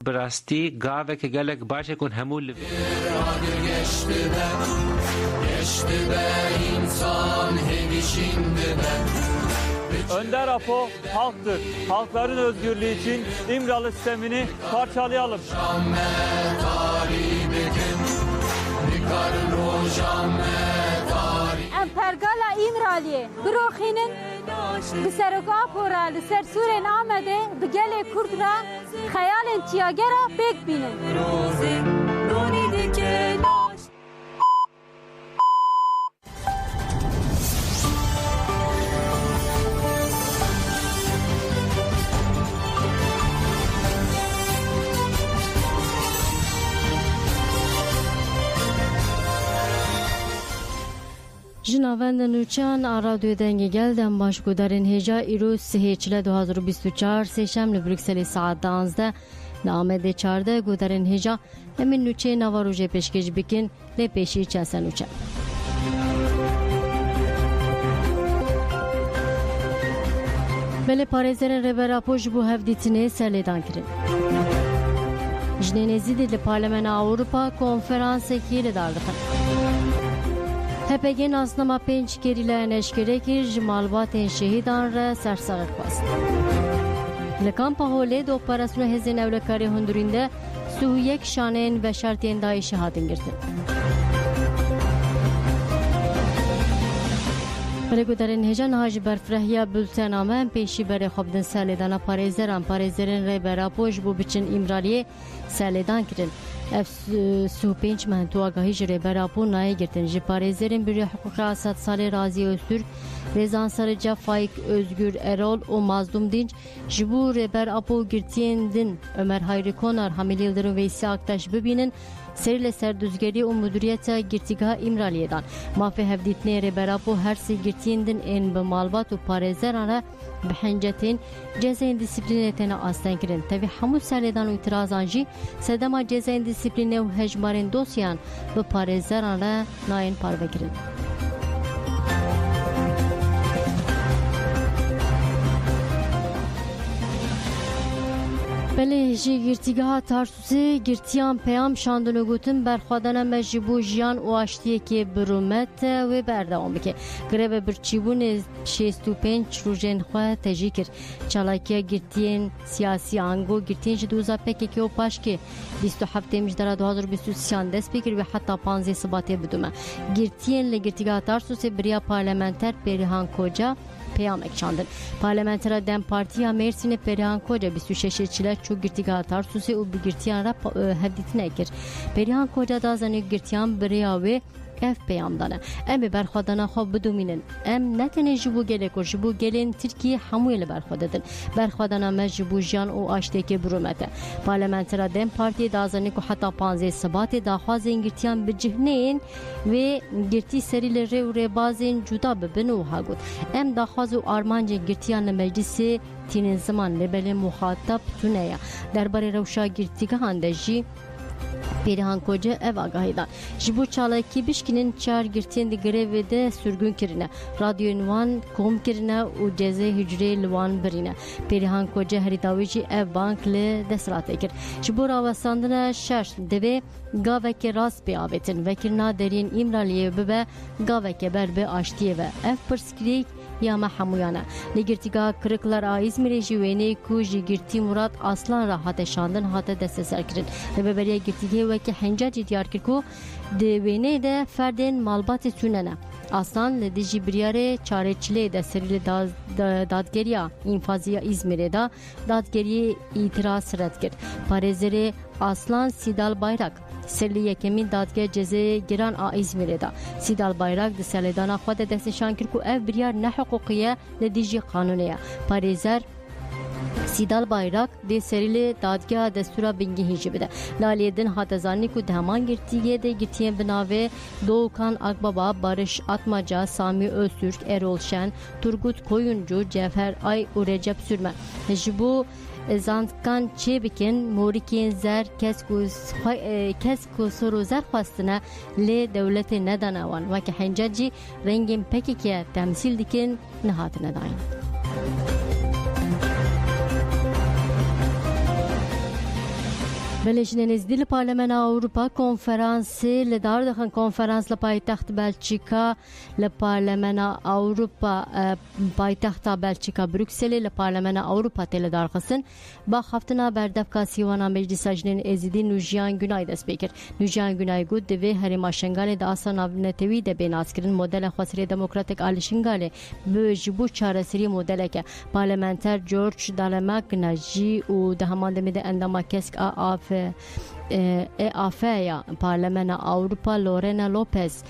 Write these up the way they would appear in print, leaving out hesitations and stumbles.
براستی گاوه که گلک باشه کن همون لبه geçti be insan hemşinde ben. Önder Apo halktır. Halkların özgürlüğü için İmralı sistemini parçalayalım. Empergala İmraliye Groxinin بسرک آپورا لسر سورن آمده بگل کرد را خیال انتیاگرا بگ بینن جناوند نوچان آرادوی دنگی گلدن باشکو در انهجا ایروز سهه چله 2024 سهشم لبروکسلی ساعت 12 نامده 14 گو در انهجا همین نوچه نواروژه پیشکش بکن لپیشی چنسه نوچه بله پارێزەرên Rêbera ji bo hevdîtinê serlêdan kirin. Ji Nêzîdê li Parlemena Ewropa konferansekî li dar dixin. HPG nasnama 5 kerîlayên eşkere kir ji malbatên şehîdan re sersexî xwast. Li Kampa Holê di operasyona hêzên ewlekarî Hundurîn de 31 şaneyên veşartiyên Daişê hatin girtin. Rêgoderên hêja niha ji berfrehiya bültename em pêşî berê xwe bidin serlêdana parêzerên Rêbera ji bo biçin îmraliyê serlêdan kirin. Ev 35 mehentu agahî ji Rêbera nayê girtin. Ji parêzerên Bûrûya Hiqûqa 100 salê Razî Öztürk, Rêzan Sarıca, Faik Özgür Erol û Mazlum Dinç ji bo Rêbera girtiyên din Ömer Hayri Konar, Hamil Yıldırım ve Veysel Aktaş bibînin serî li ser duzgerî û mudûriyeta girtîgeha îmraliyê dan. Mafê hevdîtinê Rêbera her sê girtiyên din ên bi malbat û parêzeran re bi hincetên cezayên dîsîplînê têne asten kirin. Tevî hemû serlêdan û îtirazan jî sedema cezayên dîsîplînê û hejmarên dosyan bi parêzeran re nayên parvekirin. Belê ji girtîgeha Tarsusê girtiyan peyam şandin gotin berxwedana me ji bo jiyan û aştiyekê birûmet wê berdewam bike. Greva birçîbûnê 65 rojên xwe tejî kir. Çalakiya girtiyên siyasî ango girtiyên ji doza PKK û paşkê 27 mijdara 2023 dest pê kir ve heta 15 Sibatê bidume. Girtiyên li girtîgeha Tarsusê biriya parlamenter Perihan Koca peyamek çandın. Parlamentera Dem Partiya Mersin'e Perihan Koca 26 çile çu girtîgeha Tarsusê û bi girtiyan re hevdîtinê kir. Perihan Koca da zanî girtiyan biriya wê ev peyamdane. Em bi berxwedana xwe bidomînin. Em ne tenê ji bo gelê ku ji bo gelên Tirkiye hemûyê li berxwe didin. Berxwedana me ji bo jiyan û aştiyekê birûmet e. Parlamentera Dem Partiyê da zanî ku heta 15 Sibatê daxwazên girtiyan bicihneyên wê girtî serî li rê û rêbazên cuda bibin û hagot. Em daxwaz û armancên girtiyan li meclisê tînên ziman lêbelê muhatap tune ye. Derbarê rewşa girtîgehan de jî Perihan Koca ev agahî da. Ji bo çalakî bişkinin çar girtiyên di grevê de sürgün kirine. Radyoyên wan kom kirine û cezê hicrê li wan birîne. Perihan Koca herî dawî jî ev bank li desthilatê kir. Ji bo rawestandina şer divê gavekê rast pê avêtin. Vekirina deriyên îmraliyê bibe gavekê ber bi aştiyê ve ev pirsgirêk ya me hemûyan e. Li girtîgeha Kiriklar a İzmîrê jî wêneyê ku ji girtî Murat Aslan re hate şandin hate desteserkirin. Rêbeberiya girtîgehê wekî henca jî diyar kir ku di wêneyê de ferdên malbatê çûnene. Aslan li dijî biryarê çarêçilê de serî li dadgeriya înfaziya İzmîrê da dadgeriyê îtiraz red kir. Parêzerê Aslan Sidal Bayrak serî yekemîn dadgeh cezê giran a İzmîrê da. Sidal Bayrak di serlêdana xwe de destnîşan kir ku ev biryar nehiqûqî ye li dijî qanûnê ye. Parêzer Sidal Bayrak de serî dadgeha destûra bingehîn jî bide. Laliyê din hate zanî ku di heman girtîgehê de girtiyên bi navê Doğukan Akbaba, Barış Atmaca, Sami Öztürk, Erol Şen, Turgut Koyuncu, Cevher Ay û Recep Sürme. Ji bo zandkan çê bikin morîkên zer kes ku sor û zer xwestine lê dewletê nedane wan. Wekî henca jî rengên PKK temsîl dikin nehatine dayin. بلجنه نزدی لپارلمان اروپا کنفرانسی لدار دخن کنفرانس لپایتخت بلژیکا لپارلمان اروپا پایتخت بلژیکا بروکسل لپارلمان اروپا تل دار خصن با خفتنا بردف کاسیوانا مجلس جنین ازیدی نوجیان گنای دست بکر نوجیان گنای گود دوی هریما شنگال د آسان نتوی د بناسکرین مدل خاصری دموکراتیک آل شنگال به جبو چارسری مدل که پارلمانتر جورج دالماک نجی و ده همان دمید اندما کسک آفایا پارلمان اروپا لورنا لوپز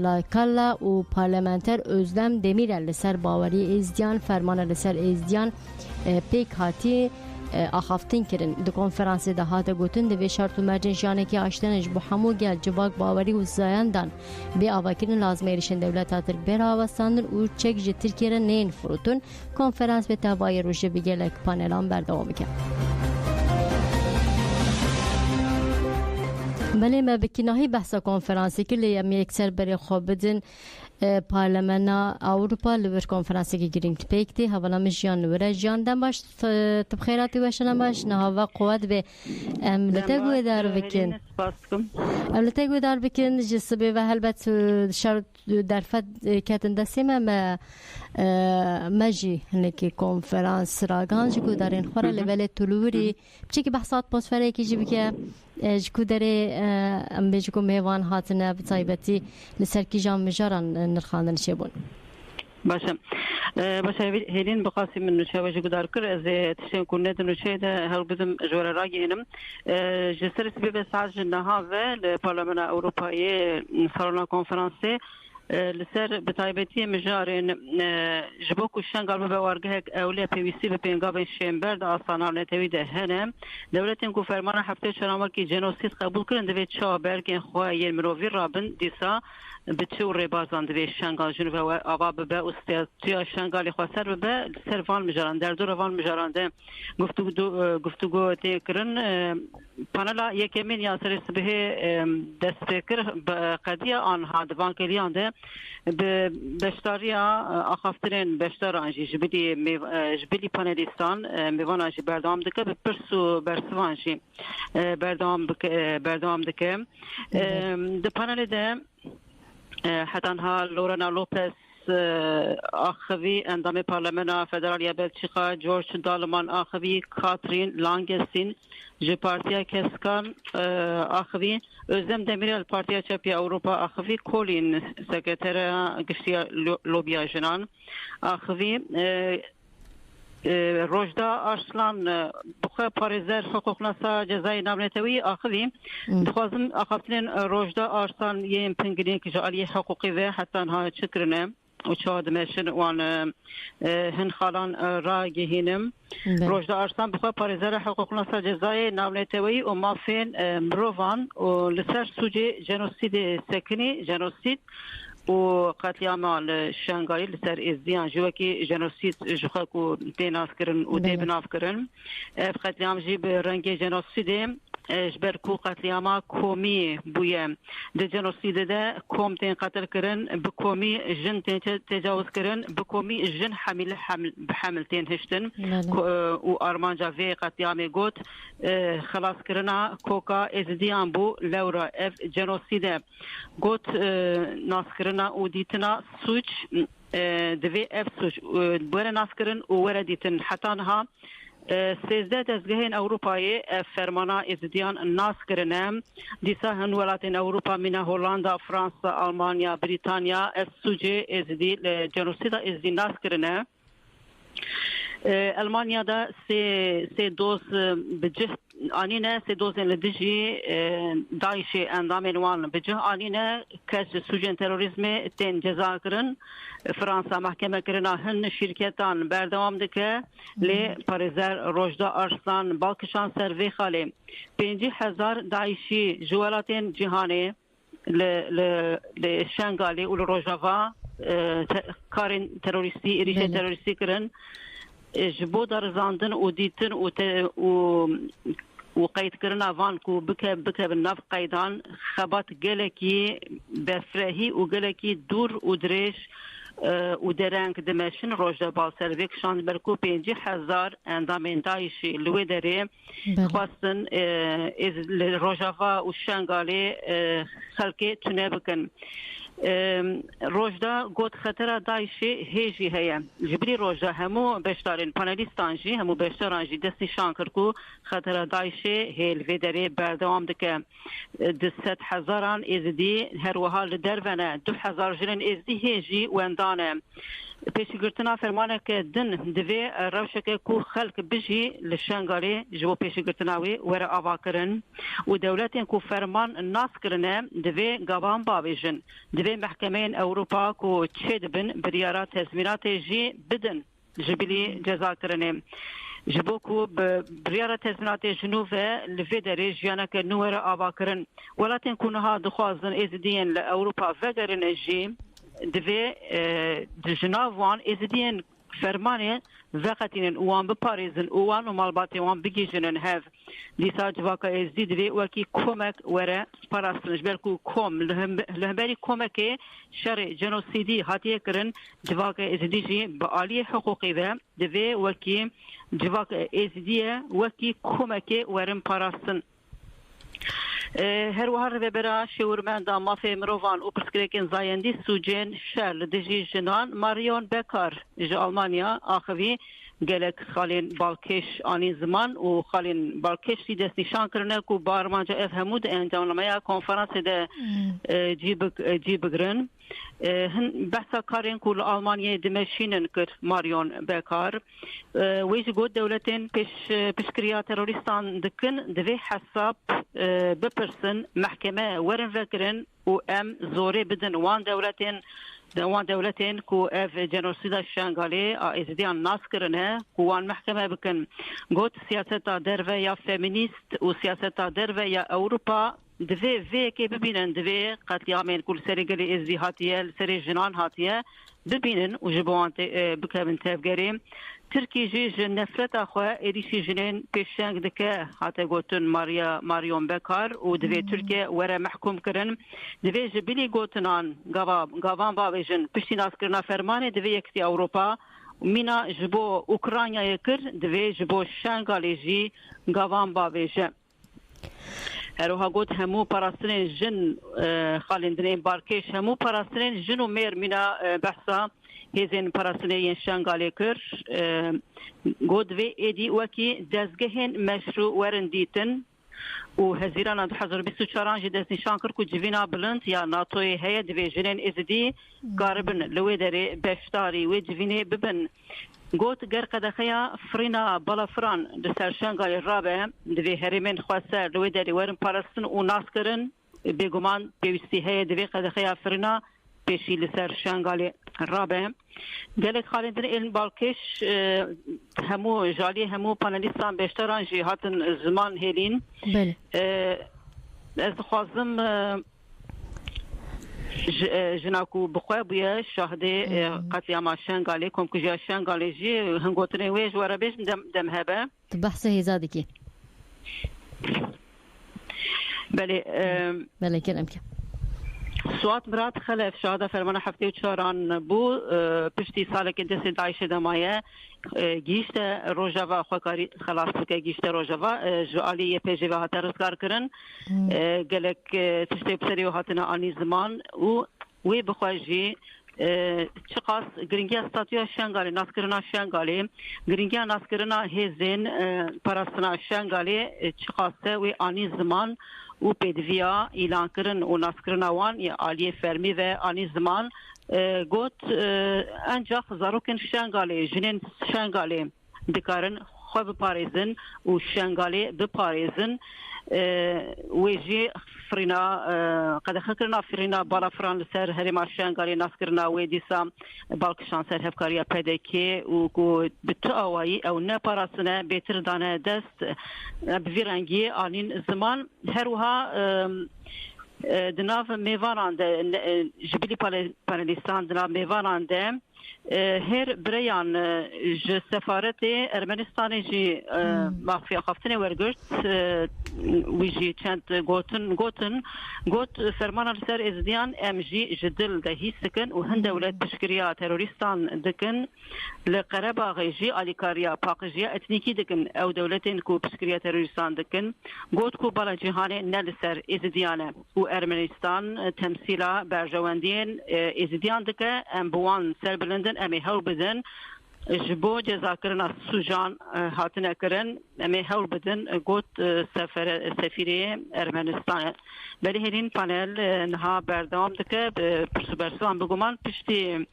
لاکالا و پارلمانتر özlem demirel لسر باوری ازدیان فرمان لسر ازدیان پیک هاتی آخافتین کرن دو کنفرانسی ده هاته گوتن دوی شرط و مرجن جانه که آشتنش بو همو گل جواک باوری و زایندان بی آواکرین لازمه ایرشن دولت هاتر بر آواستاندن و چک جه ترکیه نین فروتون کنفرانس به تابای روشه بگلک پانلان بردوام کرد. بله ما بکناهی بحثا کنفرانسی که لیم یکسر بری خواب بدن پارلمان اروپا لور کنفرانسی که گرینگ پیکتی حوالا مجیان لوره جان دم باش تبخیراتی وشنم باش نهاوا قوت به املته گوی دار بکن املته گوی دار بکن جسبه و هلبت شرط درفت کتن دستیم اما مجی هنکی کنفرانس راگان جگو دارین خورا لول طلوری بچه که بحثات پاسفره که جبی که جکو داره ام بجکو میوان هاتنه بطایبتی لسر کی جام مجاران نرخاندن شبون باشه هیلین بقاسی من نوچه وجه گدار کر از تشتیم کنید نوچه ده هر بدم جوار راگینم جسر سبب ساعت جنها و لپارلمان اروپایی سالنا کنفرانسی لسر بتایبتی مجارن جبوک شنگال بوارگه اولیه پیویسی به پینگاب شنبر د آسانان نتوی ده هنم دولتین کو فرمان هفته چنامر کی جنوسید قبول کردن دوی چا برگن خو یر مروی رابن دیسا به چور بازان دوی شنگال جنو و آوا به استیا شنگال خسر به سر وان مجارن در دور وان مجارن ده گفتگو تکرن پانلا یکمین یاسر سبه دست فکر قضیه آنها دوان کلیان ده به بشتاریا آخافترین بشتارانجی جبلی پانلیستان میوان آنجی بردام دکه به پرسو برسوانجی بردام دکه ده پانل ده حتی انها لورنا لوپس آخوی اندام پارلمان فدرالی بلژیکا جورج دالمان آخوی کاترین لانگسین جو پارتیا کسکان آخوی özlem demirel partiya çapya Avrupa آخوی کولین سکرتر گشتی لوبیا جنان آخوی روجدا آرسلان بخواه پارێزەر حقوقناسا جزای نامنێتەوەی آخوی دخوازم آخافتنین روجدا آرسلان یین پنگلین که جعالی حقوقی و حتی انها چکرنه و چه دمشن وان هن خالان را گهینم روجدا آرسلان بخواه پارێزەر حقوقناسا جزای نامنێتەوەی و مافین مروان و لسر سوجه جنوسید سکنی جنوسید و قتلیام شنگایی لسر ازدیان جوکی جنوسید جخک و دیناس کرن و دی بناف کرن قتلیام جی به رنگ جنوسیدیم جبر کو قتلیاما کومی بویم ده جنوسید ده کوم تین قتل کرن به کومی جن تین تجاوز کرن به کومی جن حمل تین هشتن و آرمانجا وی قتلیام گوت خلاص کرنا کوکا ازدیان بو لورا اف جنوسید گوت ناس کرنا و دیتنا سوچ دوی اف سوچ بوره ناس کرن و وره دیتن حتی انها سیزده دزگهین اروپایی فرمانا ازدیان ناس کرنم دیسا هن ولاتین اروپا من هولاندا فرانسا آلمانیا بریتانیا سوجه ازدی جنوسیدا ازدی ناس کرنم المانیا دا سه دوز بجه آنینه سه دوزن لدیجی داعش اندامین وان بجه آنینه کس سوژن تروریسم تن جزا کرن فرانسا محکمه کرنا هن شرکتان بردوام دکه لی پارێزەر روجدا آرسلان بالکشان سر وی خاله 50,000 داعشی جوالاتین جهانی ل شنگالی و روجاوا کارین تروریستی ایریشه تروریستی کرن جبو درزاندن و دیتن و قید کرنا وان کو بکه بالنف قیدان خبات گلکی بفرهی و گلکی دور و دریش و درنگ دمشن روجا بالسرویک شان برکو 50,000 اندامین دایشی لوی داره خواستن از روجاوا و شنگالی خلقی تونه بکن روجدا گوت خطر دایشی هیجی هیا جبری روجدا همو بشتارین پانلیستان جی همو بشتاران جی دستی شانکر کو خطر دایشی هیل وی داره بردوام دکه 200,000 ازدی هر وحال درونه 2,000 جنن ازدی هیجی وندانه پیشگرتنا فرمانه که دن دوی روشک کو خلق بجی لشنگاری جو پیشگرتناوی ور آواکرن و دولتین کو فرمان ناس کرنه دوی گوان باویجن دوی محکمین اوروپا کو چید بن بریارات تزمینات جی بدن جبلی جزا کرنه جبو کو بریارة تزمینات جنوب لفی داری جیانا که نور آواکرن ولاتین کونها دخوازن ازدین لأوروپا وگرن جی دوی جناوان ازدین فرمانه وقتین وان بپاریزن وان و مالباتی وان بگیجنن هف لیسا جواکا ازدی دوی وکی کمک وره پاراستنش بلکو کم لهمبری کمک شر جنوسیدی هاتیه کرن جواکا ازدی جی با عالی حقوقی و دوی وکی جواکا ازدیه وکی کمک ورن پاراستن هر وهر برا شورمند مافی مروان و پرسکریکن زایندی سوجین شل دجی جنان ماریون بکار ج آلمانیا آخوی گلک خالین بالکش آنی زمان و خالین بالکش تی دست نشان کرنه کو بارمانجا افهمود انجامنامه کنفرانس ده جیب گرن هن بحثا کارین کول آلمانیا دمشینن کر ماریون بکار ویج گود دولتین پیشکریا تروریستان دکن دوی حساب بپرسن محکمه ورن فکرن و ام زوری بدن وان دولتین کو اف جنوسیدا شنگالی ازدیان ناس کرنه کو وان محکمه بکن گوت سیاستا درو یا فمینیست و سیاستا درو یا اوروپا دوی وی که ببینن دوی قتلیامین کل سری گلی ازدی هاتیه سری جنان هاتیه ببینن و جبوان بکمن تفگریم ترکی جی نفرت اخوه ایریشی جنین پیشنگ دکه حتی گوتن ماریون بکار و دوی ترکیه وره محکوم کرن دوی جبیلی گوتنان گاوان باویجن پشتی ناس کرنا فرمانه دوی یکتی اوروپا مینا جبو اوکرانیا کر دوی جبو شنگالی جی گاوان باویجن هروها گوت همو پاراسترین جن خالندرین بارکش همو پاراسترین جن و میر مینا بحثا هزین پاراسترین شنگالی کر گوت وی ایدی وکی دزگهن مشروع ورندیتن و هزیران 2024 جی دست نشان کر کو جوینا بلند یا ناتوی هیا دوی جنین ازدی قاربن لوی داری بشتاری و جوینه ببن گوت گر قدخیا فرینا بالا فران دسر شنگالی رابه دوی هریمن خواسته لوی داری ورن پارستن و ناس کرن بگمان بیوستی هیا دوی قدخیا فرینا پیشی لسر شنگالی رابه گلک خالدن این بالکش همو جالی همو پانلیستان بیشتران جی هاتن زمان هلین بله از خوازم جناکو بخواه بویا شاهده قتلیام شنگالی کم کجا شنگالی جی هنگوتنه ویج ورا بیش دم هبه بحث هزادی کی بله کرم که سوات مراد خلف شهاده فرمان هفته و چهاران بو پشتی سال که دست داعش دمایه گیشت روجاوا خوکاری خلاص که گیشت روجاوا جوالی پیجی و هات رزگار کرن گلک تشتی بسری و هاتنا آنی زمان و وی بخواجی چقاس گرینگی استاتیا شنگالی ناسکرنا شنگالی گرینگی ناسکرنا هزین پاراستنا شنگالی چقاسه وی آنی زمان و پیدویا اعلان کرن و ناسکرنا وان یا عالی فرمی و آنی زمان گوت انجا زاروکن شنگالی جنین شنگالی دکارن خواه بپاریزن و شنگالی بپاریزن ویجی فرینا قد خکرنا فرینا بالا فران لسر هرما شنگالی ناسکرنا وی دیسا بالکشان سر هفکاریا پیدکی و کو بتاوایی او نپاراسنه بیتر دانه دست بویرنگی آنین زمان هروها دناف میوانان ده جبلی پانلیستان دناف میوانان ده هر بريان ج سفارت ارمنستان جي مخفي خفتنه ورگرت ويجي چند گوت فرمان سر ازديان ام جي جدل ده هي سكن وهند دولت بشكريا تيرورستان دكن لقرباغ جي اليكاريا باقجيا اتنيكي دكن او دولتين كو بشكريا تيرورستان دكن گوت كو بالا جهانه نل سر ازديان و ارمنستان تمثيلا برجواندين ازديان دك ام بوان سر بلندن ام هول بدن جبو جزاكرنا سوجان هاتنا كرن ام هول بدن گوت سفيري ارمنستان بلی هرین پانل نها بردام دکه برسوان بگمان پشتی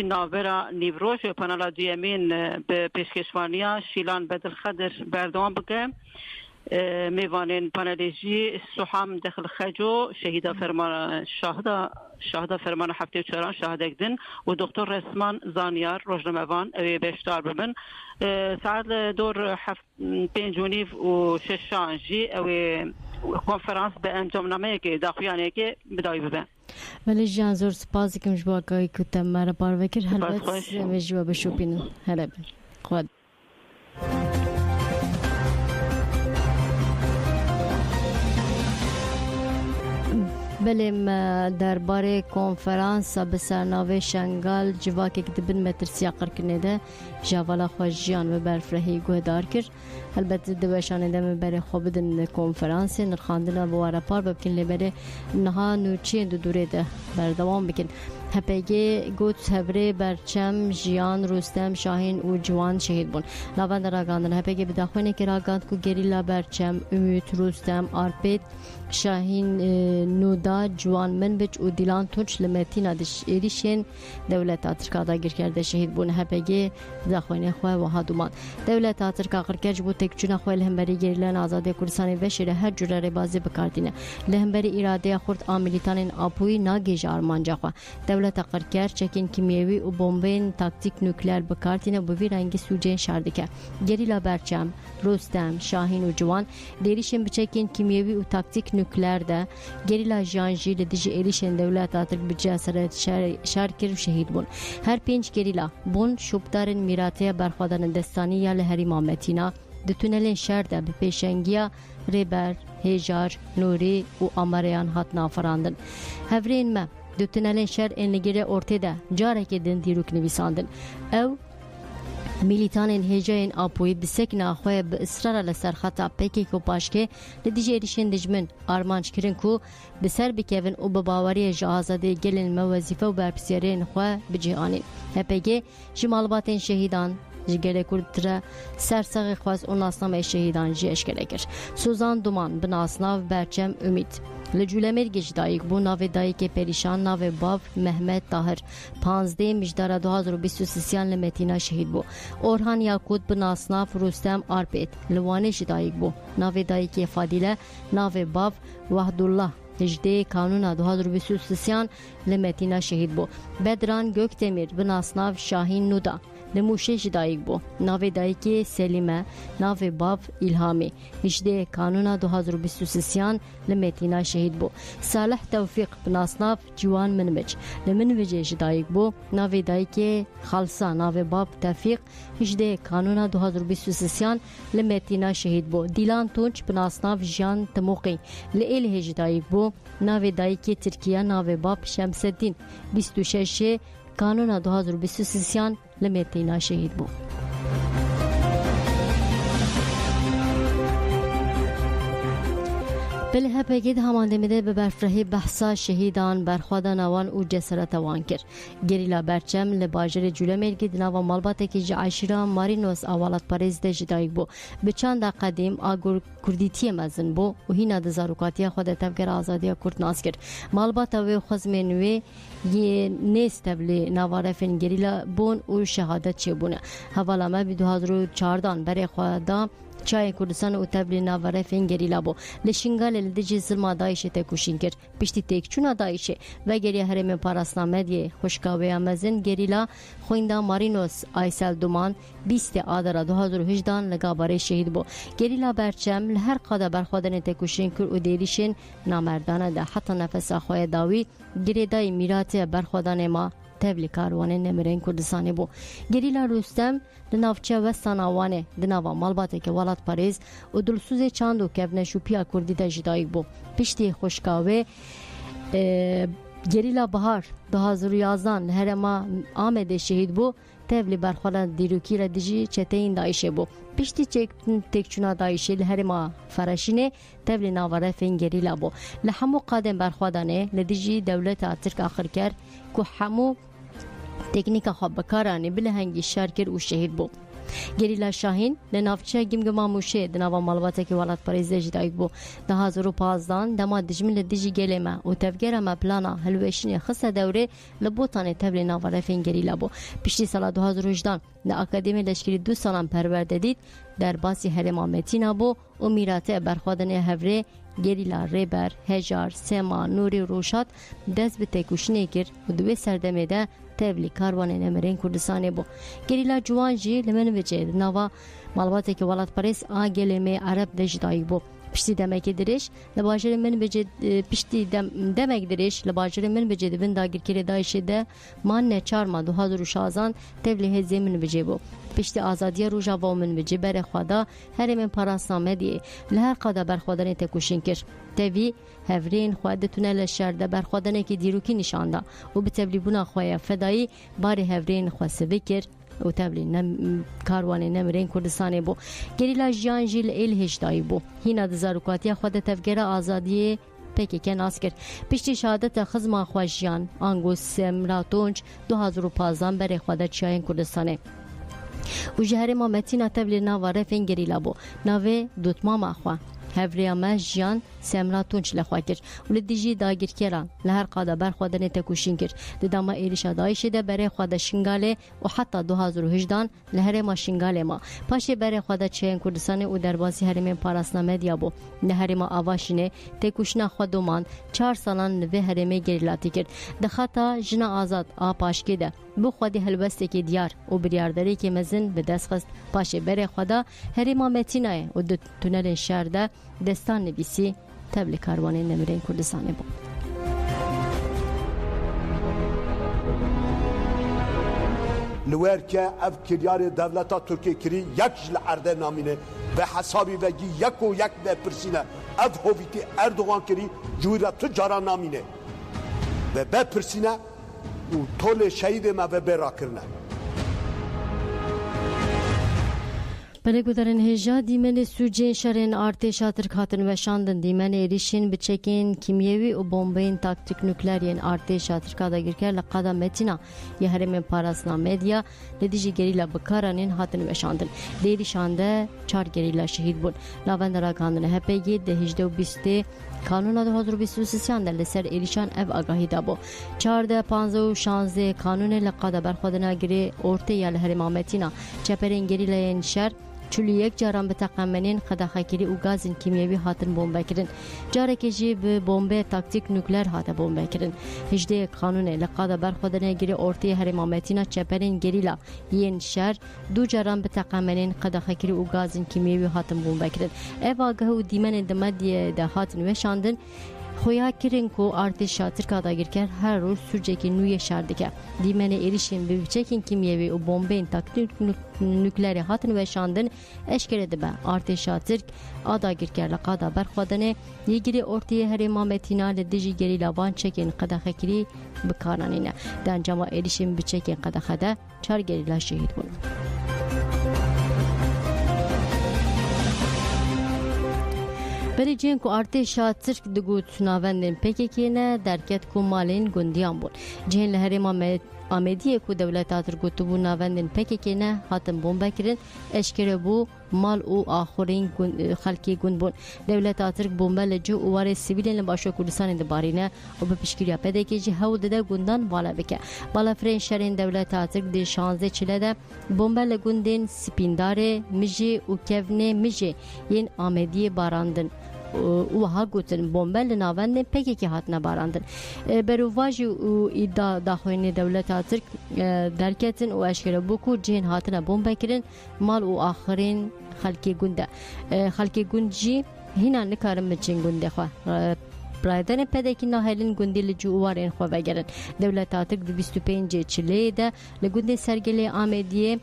ناورا نیوروش و پانل دیامین به پیشکشوانیا شیلان بدل خدر بردام بکه میوانین پانلیجی سوحام داخل خجو شهدا فرمان هفته چهاران شهادت دن و دکتر رسمان زانیار روزنامه‌وان اوی بیشتر ببن ساعت دور پنجونیف و ششانجی اوی کنفرانس به انجام نامه که داخلیانه که بدای ببن. ولی جان زور سپاسی که مجبور کاری کتم مرا بار وکر هلبت مجبور بشوپین هلب خود. بلیم درباره کنفرانس به سرناوی شنگال جواکی که دبن مترسیا قرکنه ده جوالا خوشیان و برفرهی گوهدار کرد البته دوشانه ده مبره خوب دن کنفرانس نرخاندنا بواره پار ببکن لبره نها نوچین دو دوره ده بردوام بکن هپیگه گوت هبره برچم جیان رستم شاهین و جوان شهید بون لاوند راگاندن هپیگه بداخونه که راگاند کو گریلا برچم امید رستم آرپید شاهین نودا جوان منبج و دیلان تونچ لمتینا دش ایریشین دولت آترکا دا گیر کرده شهید بون هپیگه بداخونه خواه و هادومان دولت آترکا قرکج بو تکچونا خواه لهمبری گریلان آزادی کردستان وشیره هر جوره ربازی بکاردینه لهمبری اراده خورد آمیلیتانین آپوی ناگیج آرمانجا خواه دولت قرکر چکین کیمیوی و بمبین تاکتیک نوکلیر بکارتینه بوی رنگی سوجین شاردکه گریلا برچم رستم شاهین و جوان دیریشن بچکین کیمیوی و تاکتیک نوکلیر ده گریلا جانجی لدیج ایریشن دولت آترک بجاسرت شارکر و شهید بون هر پنج گریلا بون شوبدارن میراته برخوادن دستانی یا لهری مامتینا د تونلین شهر ده به پیشنگیا ریبر هیجار نوری و آماریان هات نافراندن هفرین ما دو تنالین شهر انگیره ارتدا جاره که دن دیروک نویساندن او میلیتانین هجاین آپوی بسک ناخواه به اصرار لسر خطا پیکی کو پاشکه لدیجه ایریشن دجمن آرمانچ کرن کو بسر بکیون و بباوری جهازاده گلن موازیفه و برپسیارین خواه بجهانین هپیگه جمالباتین شهیدان جگره کردره سرساق خواست اون ناسنامه شهیدان جی اشکره کر سوزان دومان بناسناو برچم امید لجولمر گجدایک بو ناو دایک پریشان ناو باب محمد طاهر 15 مجدار 2023 لمتینا شهید بو اورهان یاقوت بناسناف رستم آرپیت لوانه جدایک بو ناو دایک فادیله ناو باب وحدالله هجده کانون 2023 لمتینا شهید بو بدران گوکتمیر بناسناف شاهین نودا نموشه جدایک بو ناو دایکی سلیمه ناو باب الهامی هجده کانون 2023 لمتینا شهید بو صالح توفیق بناسناف جوان منمج لمنوجه جدایک بو ناو دایکی خالصا ناو باب توفیق هجده کانون 2023 لمتینا شهید بو دیلان تونچ بناسناف جان تموقی لئیل جدایک بو ناو دایکی ترکیه ناو باب شمس الدین 26 کانون 2023 لمتینا شهید بو بله هپگید همان میده به برفرهی بحثا شهیدان برخوادان آوان و جسارت آوان کر گریلا برچم لباجر جوله مرگید نوا مالباته که جعشیرا مارینوس آوالات پاریز ده جدایک بو به چند قدیم آگور کردیتی مزن بو و هینا ده زاروکاتی خود تفگر آزادی کرد ناس کر مالباته و خزمینوی یه نیست تبلی نوارفین گریلا بون و شهادت چه بونه حوالامه بی 2014 برای خوادا چای کردستان و تبلی نواره فین گریلا بو لشنگال لدیجی ظلم دایشه تکوشین کر پشتی تکچون دایشه و گری هرم پاراسنامه دی خوشکاوی امازن گریلا خویندا مارینوس آیسل دومان 20 آذر 2018 لگاباره شهید بو گریلا برچم لهر قادا برخوادن تکوشین کر و دیریشن نامردانه ده حتی نفس اخوای داوی گریدای میرات برخوادن ما تبلی کاروانه نمرین کردستانی بو گریلا رستم لنافچه وستان آوانه دناوا مالباته که ولات پاریز و دلسوز چاند و کفنه شوپیا کردی دا جدایی بو پشتی خوشکاوه گریلا بهار 2011 لهرما آمده شهید بو تبلی برخواه دیروکی را دیجی چته این دایشه بو پشتی تکچونا دایشه لهرما فرشینه تبلی ناوره فین گریلا بو لحمو قادم برخوادانه لدیجی دولت ترک آخر کرد که همو تکنیک خواب بکارانه بله هنگی شرکر و شهید بو گریلا شاهین لنافچه گمگما موشه دناوا مالباته که ولات پاریزه جدایک بو 2015 دما دجمل دیجی گلیمه و تفگره ما پلانا هلوشین خصه دوره لبوتانه تبلی ناوره فین گریلا بو پشتی سال 2018 در اکادمی لشکری 2 سالان پرورده دید در باسی هرم آمتینا بو و میراته برخوادن هفره گریلا ریبر، هجار، سما، نوری و روشات دست به تکوشنه کرد و دوی سردمه ده تبلی کاروان نمرین کردستانه بو گریلا جوان جی لمن وجه نوا مالباته که ولات پاریس آگلمه عرب دجدایی بو پشتی دمک درش لباجر من بجد پشتی دمک درش لباجر من بجد بن داگر کری دایشه ده مان نه 4 ما 2016 تبلی هزی من بجه بو پشتی آزادی روجا و من بجه بر خدا هر من پاراسنامه دی لهر قدا بر خودن تکوشین کر توی هفرین خواهد تونل شرده بر خودنه که دیروکی نشانده و به تبلی بنا خواهی فدایی بار هفرین خواسته کر و تبلی کاروان نمرین کردستانی بو گریلا جیان جیل ایل هشتایی بو هینا دزاروکاتی خود تفگره آزادی پکی که ناس کرد پشتی شهادت خزمان خواهشیان آنگوس سمراتونج 2015 بر خود چیاین کردستانه و جهر ما متینا تبلی نواره فین گریلا بو نوه دوتما مخوا هفریا جیان سمراتونج لخوا کرد و لدیجی داگیر کران لهر قادا بر خودن تکوشین کرد دداما ایریشا دایشه ده برای خود شنگاله و حتی 2018 لهر ما شنگاله ما پاشه برای خود چین کردستان و دربازی هرمین پاراسنامه دیا بو لهر ما آواشینه تکوشنا خودمان 4 سالان نوه هرمه گریلاتی کرد دخطا جنا آزاد آپاشکی ده بو خودی هلوسته که دیار و بریارداری که مزن به دست خست پاشه برای خدا هرما متینای و دو تونل شهر ده دستان نبیسی تبلی کاروان نمرین کردستانه بود. لور که اف کریار دولتا ترکیه کری یک جل عرده نامینه به حسابی وگی یک و یک به پرسینه اف هویتی اردوغان کری جویره تو جارا نامینه و به پرسینه و طول شهید ما و برا کرنه بله گذارن هجا دیمن سوجین شرین ارتشا ترک هاتن وشاندن دیمن ایریشین بچکین کیمیوی و بمبین تاکتیک نوکلرین ارتشا ترکا دا گرکر لقادا متینا یه هرمین پاراسنا مدیا لدیجی گریلا بکارانین هاتن وشاندن دیری شانده 4 گریلا شهید بود لاوند را کاندن هپیگی ده 18 و 20 کانون 2023 در لسر ایریشان اف آگاهی دابو 14 15 و 16 کانون لقادا برخوادنا گری اورته یا لهرم آمتینا چپرین گریلا شهر چلو یک جاران به تقامنین خداخاکری و گازین کیمیوی هاتن بمب کردن جاره که جی به بمب تاکتیک نوکلر هات بمب کردن 18 قانون لقادا برخوادنه گری اورتی هرمامتینا چپرین گریلا ین شهر 2 جاران به تقامنین خداخاکری و گازین کیمیوی هاتن بمب کردن اف آگاه و دیمن دمدی ده هاتن وشاندن خویا کرین کو ارتشا ترکا دا گرکر هر روز سوجکی نوی شردکه دیمن ایریشین به بچکین کیمیوی و بمبین تاکتیک نوکلری هاتن وشاندن اشکره ده به ارتشا ترک آدا گرکر لقادا برخوادنه یگیری اورتی هرمامتینا لدیجی گری لابان چکین قداخکری بکارانینه دان جما ایریشین بچکین قداخده 4 گریلا شهید بون بری جن کو ارتشا ترک دگوت ناوندن پکیکینه درکت کو مالین گندیان بود جن لهرما آمدیه کو دولت تر گوتبو ناوندن پکیکینه هاتن بمب کردن اشکره بو مال او آخرین خلکی گند بون دولت ترک بمب لجو اوار سیویلین باشو کردستان دبارینه و به پیشگیری پده که جه هول ده گندان بالا بکه بالا فرین شرین دولت ترک ده 16 چله ده بمب لگندین سپیندار مجی و کفنه مجی ین آمدیه باراندن و ها گوتن بمبل ناوند پکی که هات نباراندن برواجی و ایدا داخوین دولت ترک درکتن و اشکره بوکو جین هاتن بمب کردن مال و آخرین خلکی گنده خلکی گنجی هینا نکارم بچین گنده خواه برایدن پدکی ناهلین گوندی لجوارین خو وگرن دولت ترک 25 چلی ده لگوندی سرگلی آمدیه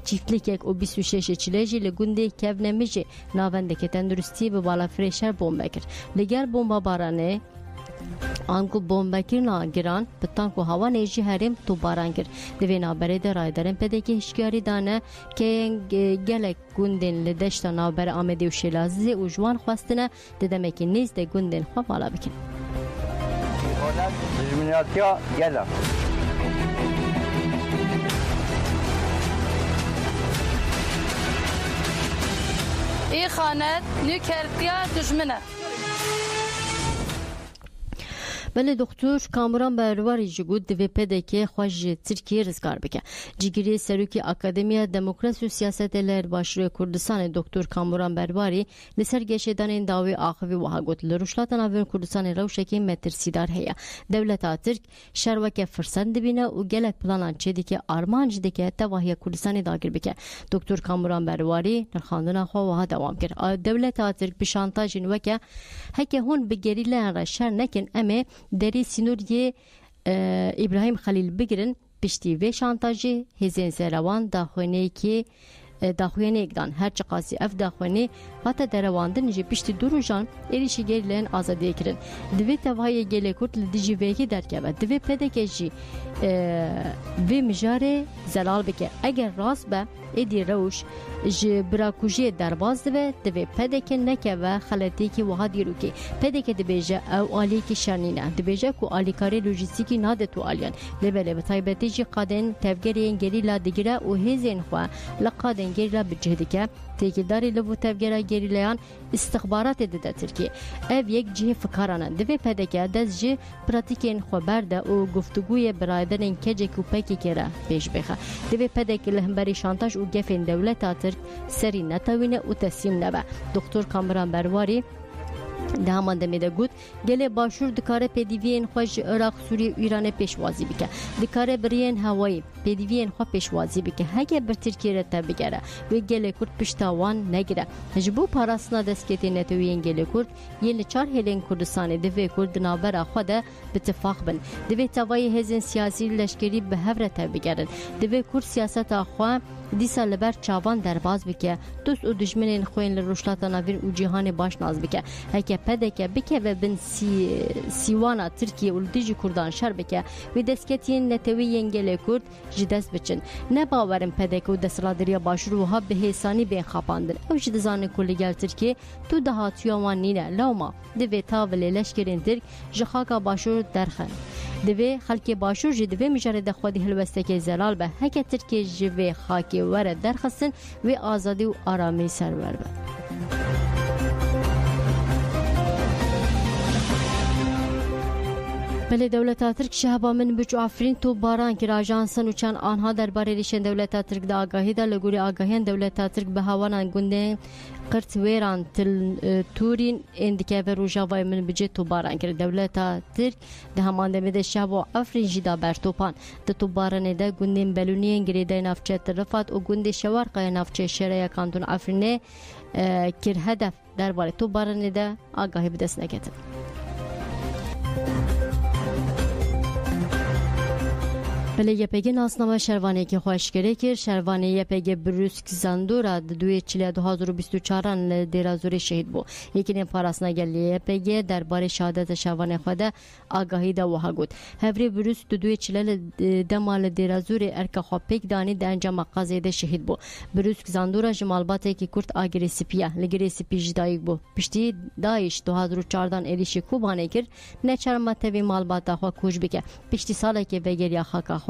چیفتلیک یک و 26 چلیجی لگوندی کف نمیجه ناونده که تندرستی به بالا فریشر بومب کرد لگر بومب بارانه آنکو بومبکرنا گران به تانکو هوا نیجی هریم تو باران کرد دوی نابره ده رایدارن پده که هشکاری دانه که گلک گوندن لدشتا نابره آمده و شلازی و جوان خواستنه ددمه که نیز ده گوندن خواه بالا بکن دجمناتیا گلا ای خانت نوکرتیا دجمنه بله دکتر کامران برواری جگود دوی پده که خوش ترکیه رزگار بکه جگیری سروکی اکادمیا دموکراسی و سیاست لر باشوری کردستان دکتر کامران برواری لسر گشیدن این داوی آخوی وها گوت لروشلات ناوین کردستان روشکی مترسیدار هیا دولت ترک شروک فرسند بینه و گلک پلانان چیدی که آرمان جدی که تواهی کردستانی داگر بکه دکتر کامران برواری نرخاندن خواه وها دوام کرد دولت ترک بشانتاج نوکه هکه هون بگیری لان را شر نکن امه دری سینوریه ابراهیم خلیل بگیرن پشتی و شانتاجی هزین سروان داخوینه که داخوینه اقدان هر چقاسی اف داخوینه حتی درواندن جی پشتی دو روزان ایریشی گریلن آزادی کرن دوی توهای گلی کرد لدیجی ویکی درکبه دوی پده که جی وی مجاره زلال بکه اگر راست به ایدی روش جی براکوژی درباز دوی پده که نکه و خلطی که وها دیرو که پده که دبیجه او آلی که شرنینه دبیجه که آلیکاری لوجستیکی ناده تو آلیان لبله به طایبتی جی قادن تفگری انگری لادگیره و هیزین خواه لقادن گری را بجهده که تیکیداری لبو تفگره گری لیان استخبارات ده ترکیه او یک جه فکرانه دوی پده که دست جه پراتیکین خبرده و گفتگوی برایدن کجک و پکی کرا پیش بخه دوی پده که لهمبری شانتاج و گفین دولت ترک سری نتاوینه و تسلیم نبه دکتر کامران برواری ده همان دمیده گود گله باشور دکاره پیدیوین خوش عراق سوریه ایران پیشوازی بکه دکاره برین هوایی پیدیوین خو پیشوازی بکه هگه بر ترکیه رتا بگره و گله کرد پشتاوان نگیره هجبو پاراسنا دستکتی نتوین گله کرد یل چار هلین کردستان دوی کرد نابر خود باتفاق بن دوی توای هزین سیاسی لشکری به هفرتا بگرن دوی کرد سیاست خو دیسا لبر چاوان درباز بکه دوست و دشمنین خوین لروشلات ناوین و جهان باش ناز بکه هکه پده که بکه و بن سیوانا ترکیه و لدیجی کردان شر بکه و دستکتین نتوی ینگل کرد جدست بچن نباورم پده که و دسترادریا باشروها به حسانی بین خاپاندن او جدزان کلیگل ترکیه تو دهاتیوان نینه لوما دوی تاولی لشکرین ترک جخاکا باشور درخن دوی خلک باشور جدوی مجرد خودی هلوستک زلال به هکه ترکیه جوی خاکی وره درخستن و آزادی و آرامی سرور به بله دولت ترک شهبا من بچو آفرین تو باران که راجانسن و چند آنها درباره ریشن دولت ترک دا آگاهی دا لگوری آگاهین دولت ترک به هوانان گنده قرط ویران تورین اندکه و روژاوای من بجه تو باران کرد دولت ترک ده همان دمیده شهبا آفرین جدا بر توپان ده تو بارانه ده گنده بلونی انگریده نافچه ترفات و گنده شوارقای نافچه شرعه کانتون آفرینه کر هدف درباره تو بارانه ده آگاهی بدست نکتن بله یپگی ناسنامه شروانی که خواهش کرد شروانی یپگی بروسک زندورا دوی چلی 2024 دیرازوری شهید بو یکی نیم پاراسنا گلی یپگی درباره شهادت شروانی خود آگاهی دا وها گود هفری بروس دوی چلی دمال دیرازوری ارکا خوابک دانی در انجام قضیه شهید بو بروسک زندورا جمالباته که کرد آگری سپیه لگری سپی جدایی بو پشتی دایش 2014 ایلیشی کوبانه کرد نچر متوی مالباته خوا کوش بکه پشتی ساله که بگیری خاکا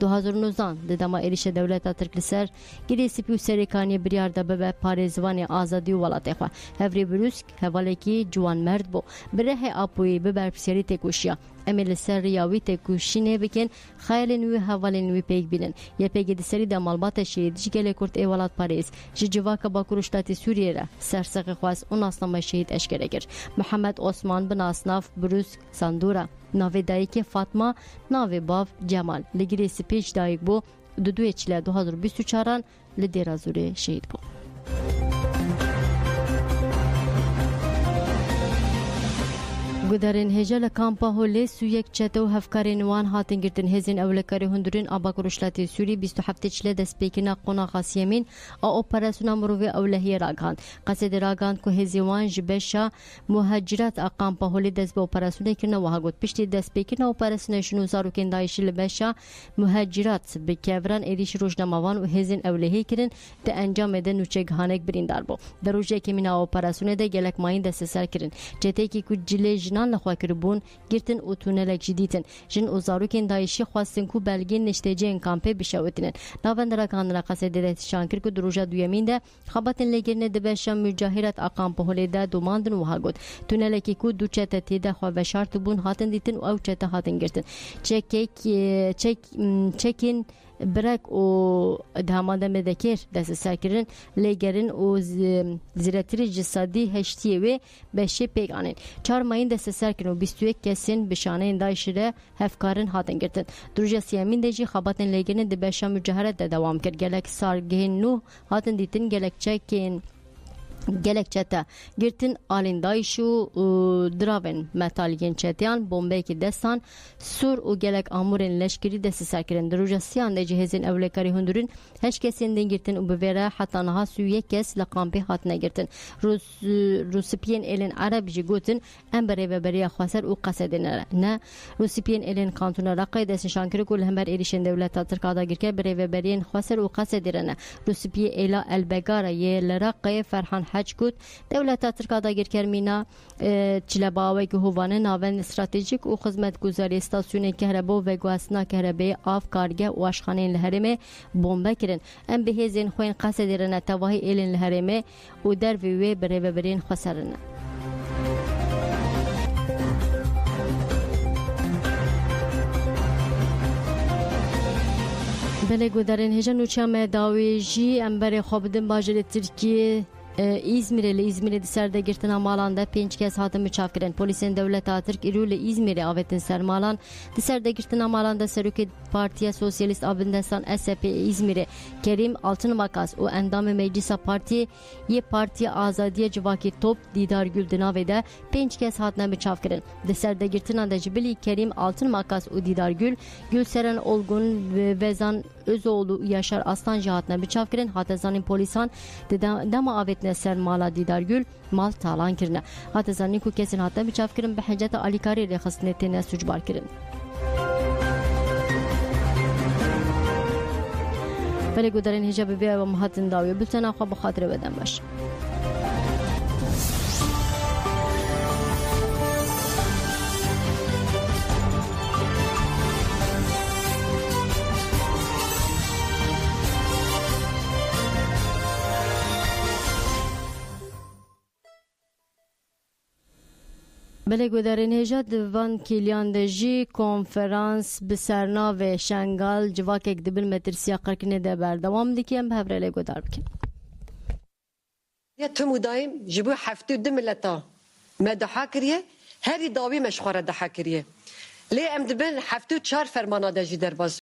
2019 د دما ایریش دولت ترک سر گری سپیو سریکانی بریار د به پاریزوان آزادی ولات خو هفری بروسک حواله کی جوان مرد بو بره اپوی به برپسری تکوشیا امل سر ریاوی تکوشینه بکن خیال نوی حواله نوی پیک بینن یا پیک د سری د مالبات شهید جگل کورت ایوالات پاریز جواک با کروشتات سوریه را سرسق خواست اون اسنامه شهید اشکره کرد محمد عثمان بن اصناف بروسک سندورا ناوی دایک فاطمه ناوی باف جمال لگری سپیچ دایک بو دو چلی 2024 لدیرازوری شهید بو گودارین هجل کامپا هولی سویک چتو هفکارین وان هاتن گرتن هزین اولکاری هندورین آبا کروشلاتی سوری 27 چله دست پیکنا قنا خاصیمین اپراسیون مروی اولهی راگان قصد راگان که هزیوان جبشا مهاجرت کامپا هولی دست به اپراسیون کرنا وها گود پشتی دست پیکنا اپراسیون شنو زارو کندایشی لبشا مهاجرت بکیوران ایریش روزنامه‌وان و هزین اولهی کرن ده انجام ده نوچگهانک بریندار بو در روزی که مینا اپراسیون ده گلک ماین دست سر کرن چته کی کجله جنان لخوا کربون گرتن او تونلک جدیدن جن اوزاروکن دایشی خواستن کو بلگه نشتهجین کامپه بشوتنن ناوندرا کانرا قصد شانکر کو دروجا دویمین ده خباتن لگرنه دبشم مجاهرت اقامپه هولیدا دوماندن و هاگود تونلکی کو دو چته تیده خو و شرط بون هاتن دیتن او چته هاتن گرتن چکین برک و دهمانده مدکر دست سرکرن لگرن و زیرتری جسادی هشتیه و بشه پیگ آنین 4 ماین دست سرکرن و 21 کسین بشانه دایشره هفکارن هاتن گرتن دروجه سیامین دیجی خباتن لگرن ده بشه مجاهرت ده دوام کرد گلک سارگهن نو هاتن دیتن گلک چکین گلک چتا گرتن آلین دایشو دراون متالگین چتیان بومبه کی دستان سور و گلک آمورن لشکری دست سرکرن دروجه سیان ده جهزین اولکاری هندورین هش کسین دین گرتن و ببره حتی نها سویه کس لقامپی هات نگرتن روسپین ایلن عرب جی گوتن امبره و بریه خواستر و قصدن نه روسپین ایلن کانتون رقای دست شانکر کل همبر ایریشن دولت ترکادا گرکه بره و برین خواستر و قصدن روسپی ایلا البگاره یه لرقای فرحان حج کود دولت ترکادا گرکر مینا چلباوی که هوانه ناون استراتژیک و خدمت گزاری استاسیون کهربا و گواسنا کهربای آف کارگه و اشخانه الهرمه بمب کرن ام به هزین خوین قصد درنه تواهی ایلن الهرمه و در وی بره و برین خسرنه بله گودارین هجن نوچام داویجی امبر خوابدن باجر ترکیه İzmir'de serde girtin amalanda 5 kez hatım uçaf kiren. Polisin devlet Türk İrûle İzmir'e avetin sermalan. Serde girtin amalanda Serüke Partiya Sosyalist Abindestan SP İzmir'e Kerim Altın Makas o endamı meclisa partiye ye partiye azadiye civaki top Didar Gül dinavede 5 kez hatına uçaf kiren. Serde girtin anda cibili Kerim Altın Makas o Didar Gülseren Olgun ve Vezan Özoğlu Yaşar Aslan cihatına uçaf kiren. Hatezanin polisan dema avetine sermala Didar Gül mal talan kirine. Hatezanin ku kesin hatına uçaf kiren be hecete alikari rehasnetine sucbar kiren. ولی گودارین هجاب بیا و مهاتن داوی بلتن آخوا بخاطر بدن باش بله گودارین هجا دوان کلیان دجی کنفرانس بسرنا و شنگال جواک یک دبل مترسیا قرکنه ده بردوام دیکیم به هفره گودار بکن یا تو مدایم جبو هفته دو ملتا مدحا کریه هری داوی مشخوره دحا کریه لی ام دبل هفته 4 فرمانا دجی در باز